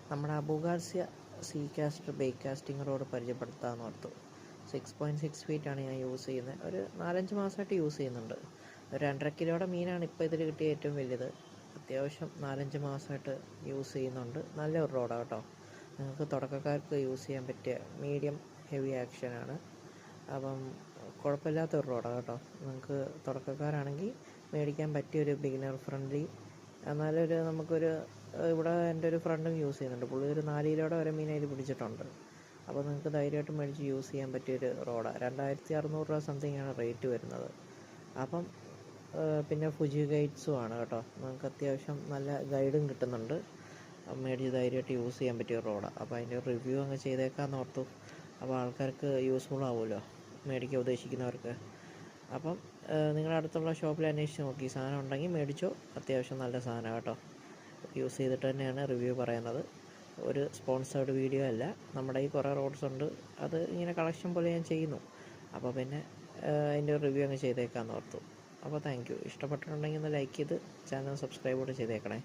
നമ്മുടെ Abu Garcia sea caster back casting rod പരിചയപ്പെടുത്താമെന്ന് ഓർത്തു. 6.6 ഫീറ്റാണ് ഞാൻ യൂസ് ചെയ്യുന്നത്. ഒരു 4-5 മാസമായിട്ട് യൂസ് ചെയ്യുന്നുണ്ട്. ഒരു 2.5 കിലോയുടെ മീനാണ് ഇപ്പോൾ ഇതിൽ കിട്ടിയ ഏറ്റവും വലുത്. അത്യാവശ്യം 4-5 മാസമായിട്ട് യൂസ് ചെയ്യുന്നുണ്ട്. നല്ലൊരു റോഡാണ് കേട്ടോ. നിങ്ങൾക്ക് തുടക്കക്കാർക്ക് യൂസ് ചെയ്യാൻ പറ്റിയ മീഡിയം ഹെവി ആക്ഷനാണ്. അപ്പം കുഴപ്പമില്ലാത്തൊരു റോഡാണ് കേട്ടോ. നിങ്ങൾക്ക് തുടക്കക്കാരാണെങ്കിൽ മേടിക്കാൻ പറ്റിയൊരു ബിഗിനർ ഫ്രണ്ട്ലി. എന്നാലൊരു നമുക്കൊരു ഇവിടെ എൻ്റെ ഒരു ഫ്രണ്ടും യൂസ് ചെയ്യുന്നുണ്ട്. പുള്ളി ഒരു 4 കിലോയുടെ വരെ മീൻ അതിൽ പിടിച്ചിട്ടുണ്ട്. അപ്പോൾ നിങ്ങൾക്ക് ധൈര്യമായിട്ട് മേടിച്ച് യൂസ് ചെയ്യാൻ പറ്റിയൊരു റോഡാണ്. 2600 രൂപ സംതിങ് ആണ് റേറ്റ് വരുന്നത്. അപ്പം പിന്നെ ഫുജി ഗൈഡ്സും ആണ് കേട്ടോ. നിങ്ങൾക്ക് അത്യാവശ്യം നല്ല ഗൈഡും കിട്ടുന്നുണ്ട്. മേടിച്ച് ധൈര്യമായിട്ട് യൂസ് ചെയ്യാൻ പറ്റിയ റോഡാണ്. അപ്പോൾ അതിൻ്റെ റിവ്യൂ അങ്ങ് ചെയ്തേക്കാമെന്ന് ഓർത്തു. അപ്പോൾ ആൾക്കാർക്ക് യൂസ്ഫുൾ ആവുമല്ലോ, മേടിക്കാൻ ഉദ്ദേശിക്കുന്നവർക്ക്. അപ്പം നിങ്ങളുടെ അടുത്തുള്ള ഷോപ്പിൽ അന്വേഷിച്ച് നോക്കി, സാധനം ഉണ്ടെങ്കിൽ മേടിച്ചോ. അത്യാവശ്യം നല്ല സാധനമാണ് കേട്ടോ. യൂസ് ചെയ്തിട്ട് തന്നെയാണ് റിവ്യൂ പറയുന്നത്. ഒരു സ്പോൺസേർഡ് വീഡിയോ അല്ല. നമ്മുടെ ഈ കുറേ റോഡ്സ് ഉണ്ട്, അത് ഇങ്ങനെ കളക്ഷൻ പോലെ ഞാൻ ചെയ്യുന്നു. അപ്പോൾ പിന്നെ അതിൻ്റെ റിവ്യൂ അങ്ങ് ചെയ്തേക്കാമെന്ന് ഓർത്തു. അപ്പോൾ താങ്ക് യു. ഇഷ്ടപ്പെട്ടിട്ടുണ്ടെങ്കിൽ ഒന്ന് ലൈക്ക് ചെയ്ത് ചാനൽ സബ്സ്ക്രൈബ് കൂടെ ചെയ്തേക്കണേ.